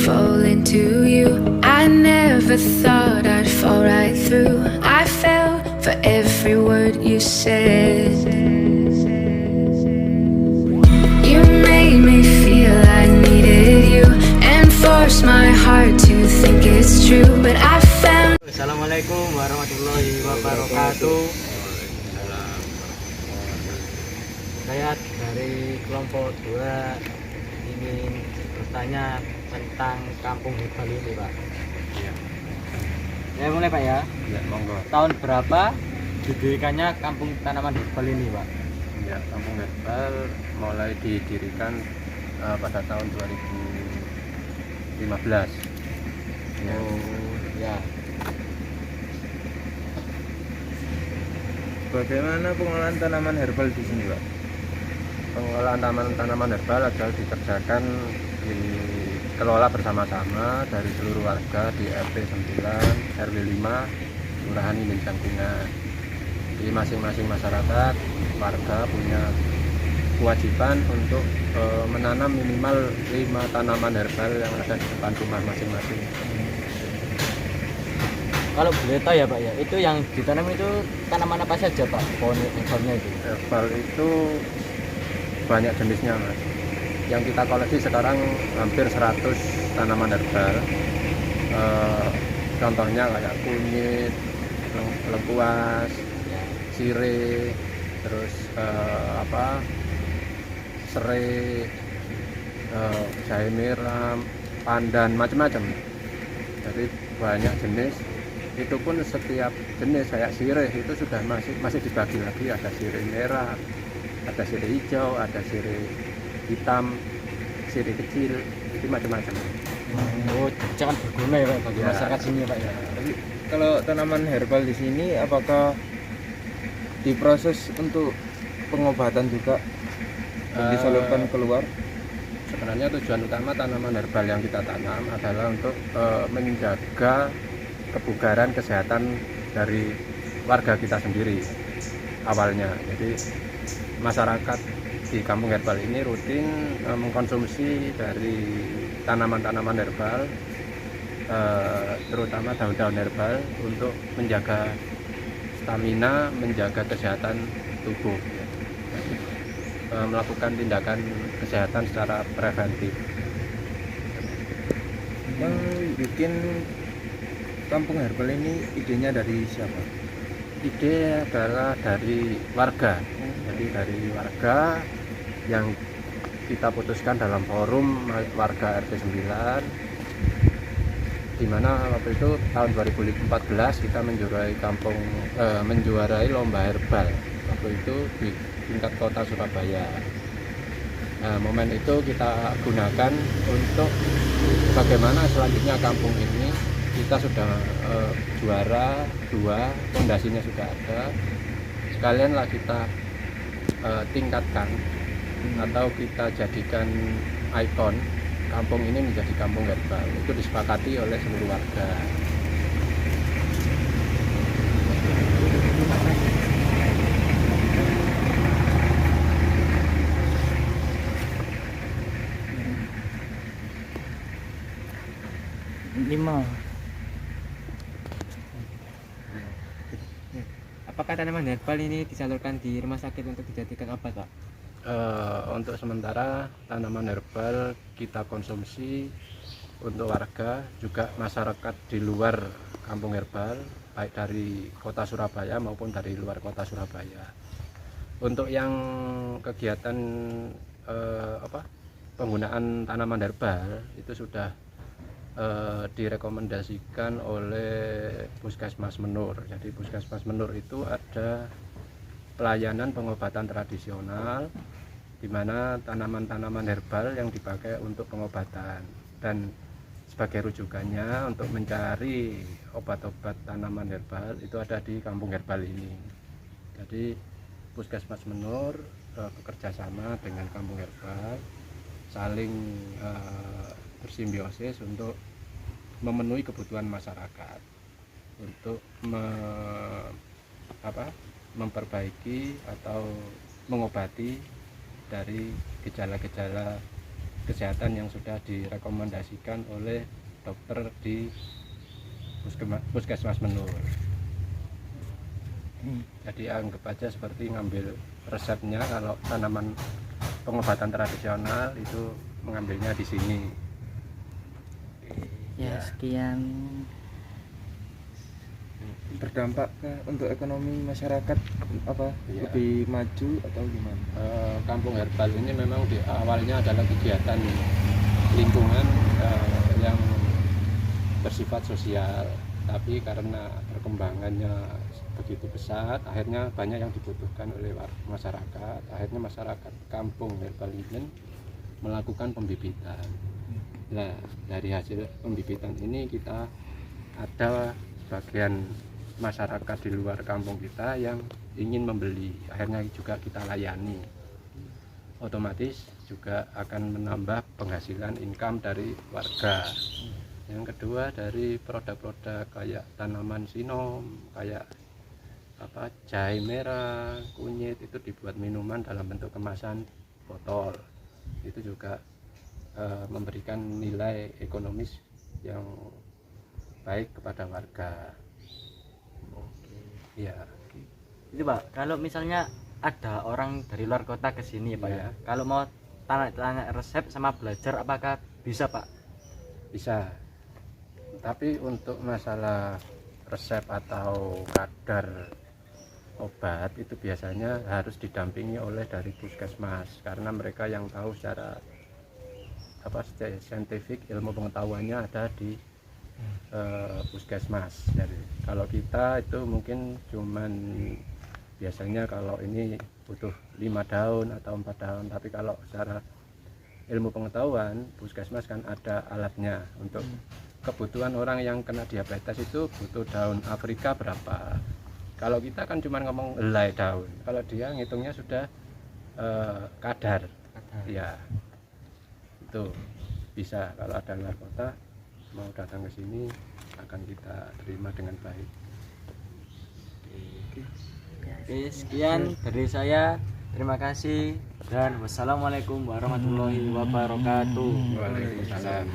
fall into you. I never thought I'd fall right through. I fell for every word you said. You made me feel I needed you and forced my heart to think it's true. But I found. Assalamualaikum warahmatullahi wabarakatuh. Saya dari kelompok 2 ingin bertanya tentang kampung herbal ini, Pak. Iya. Ya mulai, Pak ya. Ya, monggo. Tahun berapa didirikannya kampung tanaman herbal ini, Pak? Ya, kampung herbal mulai didirikan pada tahun 2015. Ya. Oh, ya. Bagaimana pengelolaan tanaman herbal di sini, Pak? Pengelolaan tanaman herbal adalah dikerjakan dikelola bersama-sama dari seluruh warga di RT 9, RW 5, Kelurahan Imin Jangkungan. Di masing-masing masyarakat, warga punya kewajiban untuk menanam minimal 5 tanaman herbal yang ada di depan rumah masing-masing. Kalau boleh tahu ya, Pak ya, itu yang ditanam itu tanaman apa saja, Pak? Pohon herbalnya itu. Herbal itu banyak jenisnya, Mas. Yang kita koleksi sekarang hampir 100 tanaman herbal. Contohnya kayak kunyit, lengkuas, sirih, terus serai, jahe merah, pandan, macam-macam. Jadi banyak jenis. Itu pun setiap jenis kayak sirih itu sudah masih dibagi lagi, ada sirih merah, ada sirih hijau, ada sirih hitam, sirih kecil, itu macam-macam. Oh, jangan berguna ya, Pak, bagi Ya. masyarakat sini ya, Pak ya. Tapi kalau tanaman herbal di sini apakah diproses untuk pengobatan juga dan disalurkan keluar? Sebenarnya tujuan utama tanaman herbal yang kita tanam adalah untuk menjaga kebugaran kesehatan dari warga kita sendiri awalnya. Jadi masyarakat di kampung herbal ini rutin mengkonsumsi dari tanaman-tanaman herbal, terutama daun-daun herbal untuk menjaga stamina, menjaga kesehatan tubuh, melakukan tindakan kesehatan secara preventif. Yang bikin kampung herbal ini idenya dari siapa? Ide adalah dari warga, jadi dari warga yang kita putuskan dalam forum warga RT 9, di mana waktu itu tahun 2014 kita menjuarai lomba herbal waktu itu di tingkat kota Surabaya. Nah, momen itu kita gunakan untuk bagaimana selanjutnya kampung ini. Kita sudah juara 2, fondasinya sudah ada, sekalianlah kita tingkatkan atau kita jadikan ikon kampung ini menjadi kampung herbal. Itu disepakati oleh seluruh warga. Apakah tanaman herbal ini disalurkan di rumah sakit untuk dijadikan obat, Pak? Untuk sementara tanaman herbal kita konsumsi untuk warga, juga masyarakat di luar kampung herbal, baik dari kota Surabaya maupun dari luar kota Surabaya. Untuk yang kegiatan penggunaan tanaman herbal itu sudah direkomendasikan oleh Puskesmas Menur. Jadi Puskesmas Menur itu ada pelayanan pengobatan tradisional, di mana tanaman-tanaman herbal yang dipakai untuk pengobatan, dan sebagai rujukannya untuk mencari obat-obat tanaman herbal itu ada di kampung herbal ini. Jadi Puskesmas Menur bekerjasama dengan kampung herbal, saling bersimbiosis untuk memenuhi kebutuhan masyarakat, untuk memperbaiki atau mengobati dari gejala-gejala kesehatan yang sudah direkomendasikan oleh dokter di Puskesmas Menur. Jadi anggap aja seperti ngambil resepnya. Kalau tanaman pengobatan tradisional itu mengambilnya di sini. Ya, sekian. Berdampak untuk ekonomi masyarakat apa Iya. lebih maju atau gimana? Kampung Herbal ini memang di awalnya adalah kegiatan lingkungan yang bersifat sosial, tapi karena perkembangannya begitu pesat, akhirnya banyak yang dibutuhkan oleh masyarakat. Akhirnya masyarakat Kampung Herbal ini melakukan pembibitan. Nah, dari hasil pembibitan ini kita ada bagian masyarakat di luar kampung kita yang ingin membeli, akhirnya juga kita layani. Otomatis juga akan menambah penghasilan income dari warga. Yang kedua, dari produk-produk kayak tanaman sinom, kayak jahe merah, kunyit, itu dibuat minuman dalam bentuk kemasan botol. Itu juga memberikan nilai ekonomis yang baik kepada warga. Ya. Itu Pak, kalau misalnya ada orang dari luar kota ke sini Pak ya. Kalau mau tanya resep sama belajar apakah bisa Pak? Bisa. Tapi untuk masalah resep atau kadar obat itu biasanya harus didampingi oleh dari puskesmas, karena mereka yang tahu secara saintifik, ilmu pengetahuannya ada di puskesmas. Jadi kalau kita itu mungkin cuman biasanya kalau ini butuh 5 daun atau 4 daun, tapi kalau secara ilmu pengetahuan puskesmas kan ada alatnya untuk kebutuhan orang yang kena diabetes itu butuh daun Afrika berapa. Kalau kita kan cuma ngomong helai daun, kalau dia ngitungnya sudah kadar. Ya itu bisa. Kalau ada luar kota mau datang ke sini akan kita terima dengan baik. Oke, sekian dari saya. Terima kasih dan wassalamualaikum warahmatullahi wabarakatuh. Waalaikumsalam.